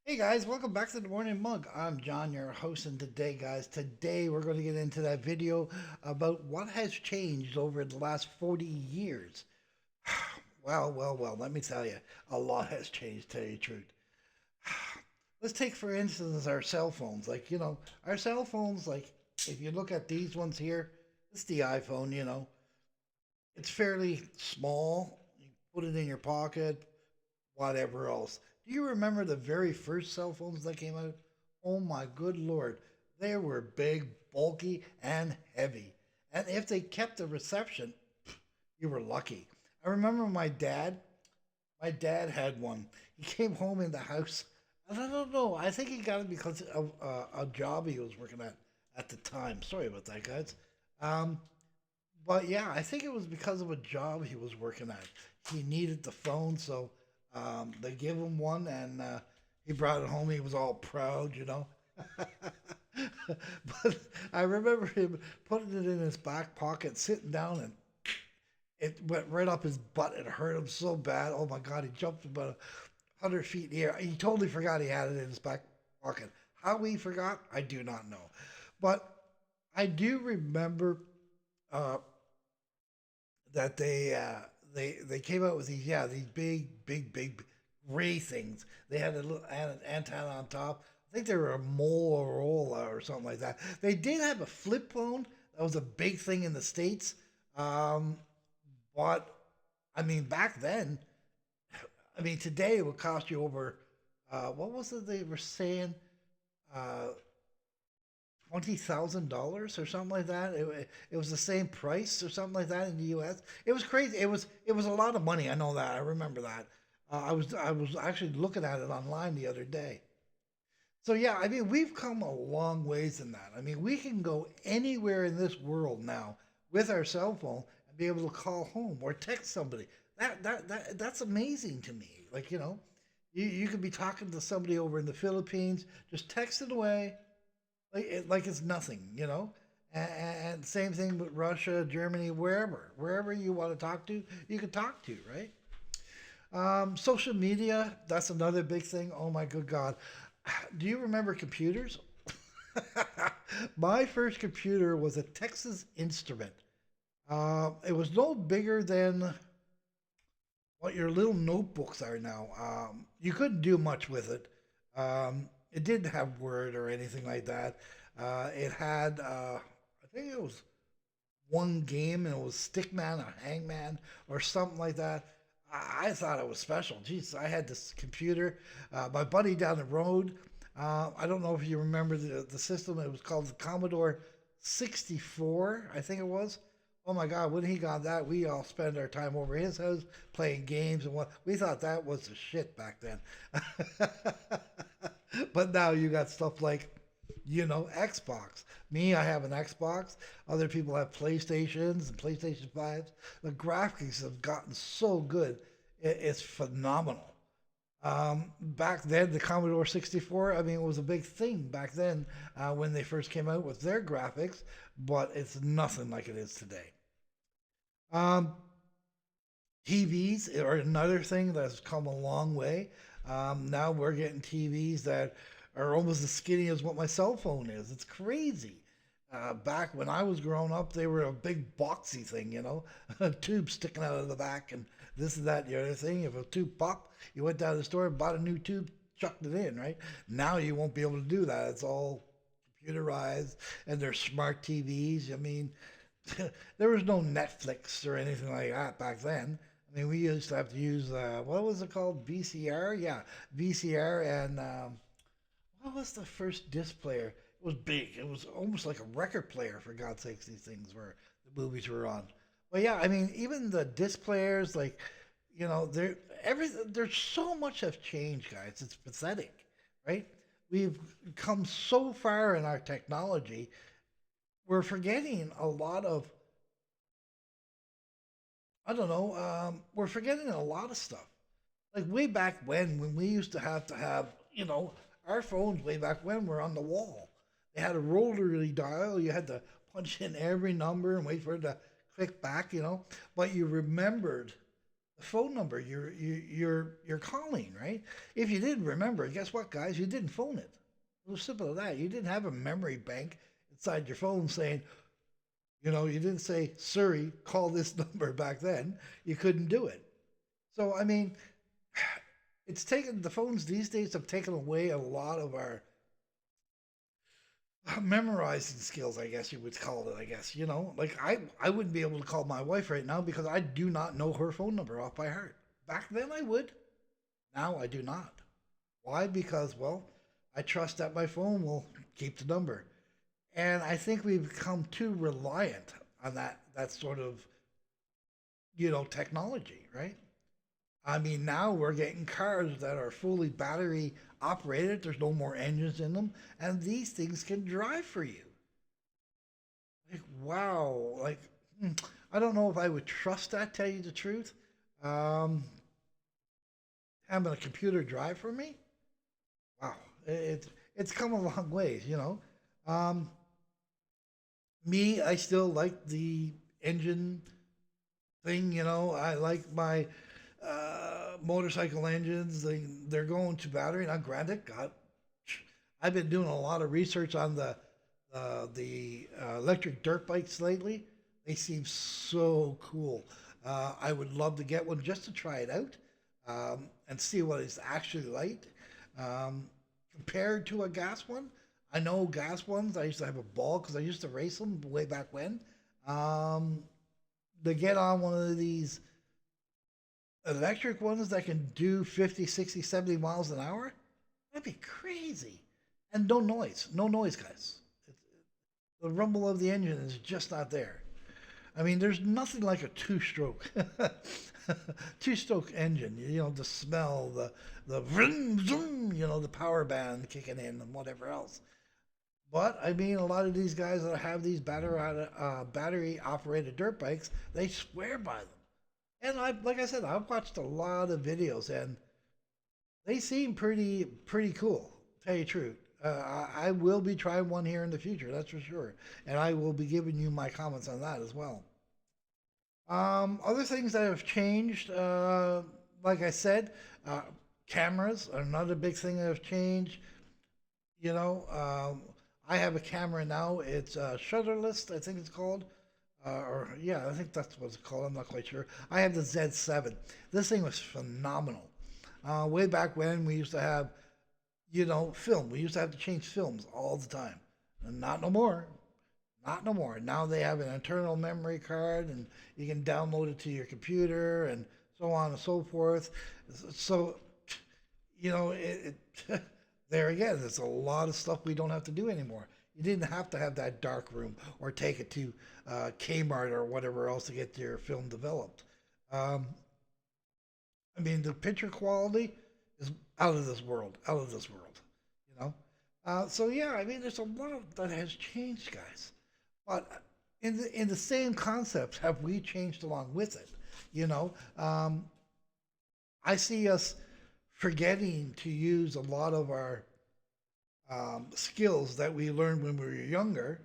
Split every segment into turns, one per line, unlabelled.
Hey guys, welcome back to the Morning Mug. I'm John, your host, and today we're going to get into that video about what has changed over the last 40 years. Well, let me tell you, a lot has changed, to tell you the truth. Let's take, for instance, our cell phones. Our cell phones, if you look at these ones here, it's the iPhone. It's fairly small. You put it in your pocket, whatever else. Do you remember the very first cell phones that came out? Oh my good lord. They were big, bulky, and heavy. And if they kept the reception, you were lucky. I remember my dad had one. He came home in the house, and I don't know, I think he got it because of a job he was working at the time. Sorry about that, guys. Um, but yeah, I think it was because of a job he was working at. He needed the phone, so they gave him one, and he brought it home. He was all proud. But I remember him putting it in his back pocket, sitting down, and it went right up his butt. It hurt him so bad. Oh my God, he jumped about 100 feet in the air. He totally forgot he had it in his back pocket. How he forgot, I do not know. But I do remember uh, that they came out with these big gray things. They had a little antenna on top. I think they were a Motorola or something like that. They did have a flip phone. That was a big thing in the states. Um, but I mean, back then, I mean, today it would cost you over. What was it they were saying? Uh, $20,000 or something like that. It was the same price or something like that in the U.S. It was crazy. It was a lot of money. I know that. I remember that. I was actually looking at it online the other day. So yeah, I mean we've come a long ways in that. I mean we can go anywhere in this world now with our cell phone and be able to call home or text somebody. That's amazing to me. You could be talking to somebody over in the Philippines, just text it away, like it's nothing. And same thing with Russia, Germany, wherever you want to talk to, you can talk to, right? Social media, that's another big thing. Oh my good God. Do you remember computers? My first computer was a Texas Instrument. It was no bigger than what your little notebooks are now. You couldn't do much with it. It didn't have Word or anything like that. It had, I think it was one game, and it was Stickman or Hangman or something like that. I thought it was special. Jeez, I had this computer. My buddy down the road, I don't know if you remember the system. It was called the Commodore 64, I think it was. Oh my God, when he got that, we all spent our time over his house playing games and what we thought that was the shit back then. But now you got stuff like, Xbox. Me, I have an Xbox. Other people have PlayStations and PlayStation 5s. The graphics have gotten so good. It's phenomenal. Back then, the Commodore 64, I mean, it was a big thing back then when they first came out with their graphics, but it's nothing like it is today. Um, TVs are another thing that's come a long way. Now we're getting TVs that are almost as skinny as what my cell phone is. It's crazy. Back when I was growing up, they were a big boxy thing, a tube sticking out of the back and this and that, the other thing. If a tube popped, you went down to the store, bought a new tube, chucked it in, right? Now you won't be able to do that. It's all computerized and they're smart TVs. I mean, there was no Netflix or anything like that back then. I mean, we used to have to use what was it called? VCR, yeah, VCR, and what was the first disc player? It was big. It was almost like a record player. For God's sakes, these things were the movies were on. Well, yeah, I mean, even the disc players, they're There's so much have changed, guys. It's pathetic, right? We've come so far in our technology. We're forgetting a lot of I don't know. We're forgetting a lot of stuff. Like way back when we used to have, our phones way back when were on the wall. They had a rotary dial. You had to punch in every number and wait for it to click back. But you remembered the phone number you're calling, right? If you didn't remember, guess what, guys? You didn't phone it. It was simple as that. You didn't have a memory bank inside your phone saying, you didn't say, Siri, call this number back then. You couldn't do it. So, I mean, the phones these days have taken away a lot of our memorizing skills, I guess you would call it, I guess. Like I wouldn't be able to call my wife right now because I do not know her phone number off by heart. Back then I would. Now I do not. Why? Because, well, I trust that my phone will keep the number. And I think we've become too reliant on that sort of, technology, right? I mean, now we're getting cars that are fully battery operated. There's no more engines in them, and these things can drive for you. Like, wow. Like, I don't know if I would trust that. Tell you the truth, um, having a computer drive for me. Wow, it's come a long ways. Um, Me, I still like the engine thing. I like my motorcycle engines. They're going to battery. Now, granted, God, I've been doing a lot of research on the electric dirt bikes lately. They seem so cool. I would love to get one just to try it out, and see what it's actually like. Compared to a gas one, I know gas ones. I used to have a ball because I used to race them way back when. Um, to get on one of these electric ones that can do 50, 60, 70 miles an hour, that'd be crazy. And no noise. No noise, guys. The rumble of the engine is just not there. I mean, there's nothing like a two-stroke, two-stroke engine. The smell, the vroom, zoom, the power band kicking in and whatever else. But I mean, a lot of these guys that have these battery operated dirt bikes, they swear by them. And like I said, I've watched a lot of videos, and they seem pretty cool. Tell you the truth, I will be trying one here in the future. That's for sure, and I will be giving you my comments on that as well. Other things that have changed, like I said, uh, cameras are another big thing that have changed. You know, I have a camera now. It's shutterless, I think it's called. Or yeah, I think that's what it's called. I'm not quite sure. I have the Z7. This thing was phenomenal. Way back when we used to have, film. We used to have to change films all the time. And not no more. Not no more. Now they have an internal memory card, and you can download it to your computer, and so on and so forth. So, there again, there's a lot of stuff we don't have to do anymore. You didn't have to have that dark room or take it to Kmart or whatever else to get your film developed. Um, I mean, the picture quality is out of this world, out of this world. You know, so yeah, I mean, there's a lot that has changed, guys. But in the same concepts, have we changed along with it? You know, um, I see us forgetting to use a lot of our skills that we learned when we were younger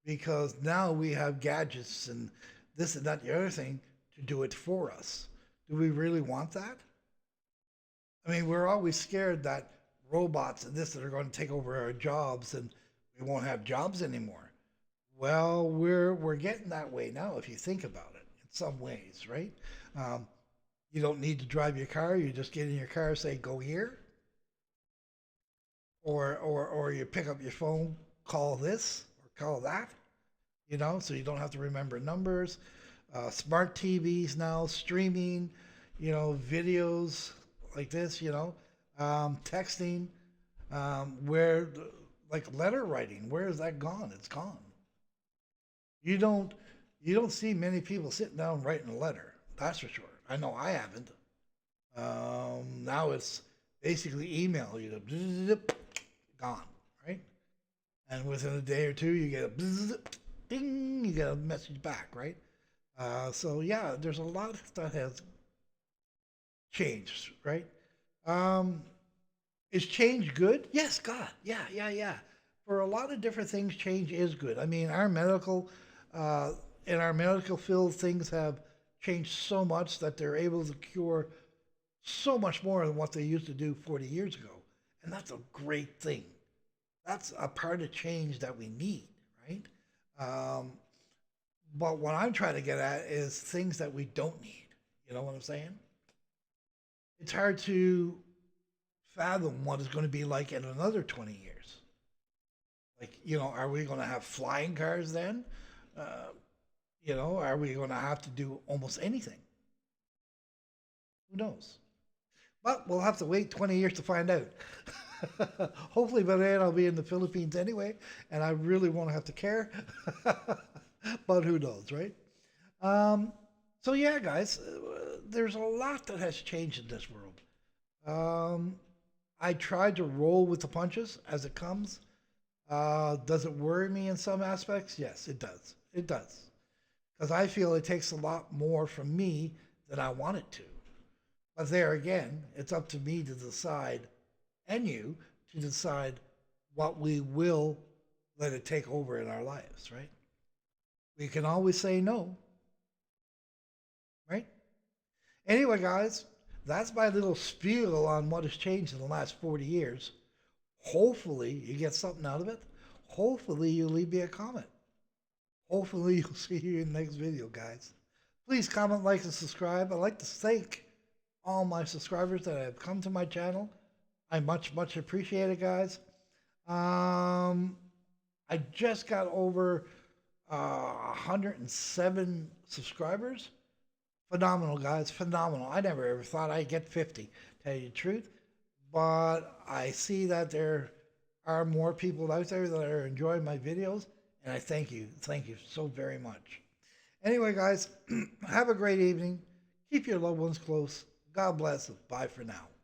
because now we have gadgets and this and that, and the other thing to do it for us. Do we really want that? I mean, we're always scared that robots and this that are going to take over our jobs and we won't have jobs anymore. Well, we're getting that way now if you think about it in some ways, right? Um, you don't need to drive your car. You just get in your car, say go here, or you pick up your phone, call this or call that. So you don't have to remember numbers. Smart TVs now streaming, videos like this. Texting, where like letter writing, where is that gone? It's gone. You don't you don't see many people sitting down writing a letter. That's for sure. I know I haven't. Now it's basically email. Gone, right? And within a day or two, you get a ding, you get a message back, right? So yeah, there's a lot that has changed, right? Um, is change good? Yes, God, yeah, yeah, yeah. For a lot of different things, change is good. I mean, uh, in our medical field, things have changed so much that they're able to cure so much more than what they used to do 40 years ago. And that's a great thing. That's a part of change that we need, right? Um, but what I'm trying to get at is things that we don't need. You know what I'm saying? It's hard to fathom what it's going to be like in another 20 years. Like, are we going to have flying cars then? Uh, are we going to have to do almost anything? Who knows? But we'll have to wait 20 years to find out. Hopefully by then I'll be in the Philippines anyway, and I really won't have to care. But who knows, right? Um, so yeah, guys, there's a lot that has changed in this world. Um, I tried to roll with the punches as it comes. Does it worry me in some aspects? Yes, it does. It does. Because I feel it takes a lot more from me than I want it to. But there again, it's up to me to decide, and you to decide what we will let it take over in our lives, right? We can always say no, right? Anyway, guys, that's my little spiel on what has changed in the last 40 years. Hopefully, you get something out of it. Hopefully, you leave me a comment. Hopefully, you'll see you in the next video, guys. Please comment, like, and subscribe. I'd like to thank all my subscribers that have come to my channel. I much, much appreciate it, guys. I just got over 107 subscribers. Phenomenal, guys. Phenomenal. I never ever thought I'd get 50, tell you the truth. But I see that there are more people out there that are enjoying my videos, and I thank you. Thank you so very much. Anyway, guys, have a great evening. Keep your loved ones close. God bless. Bye for now.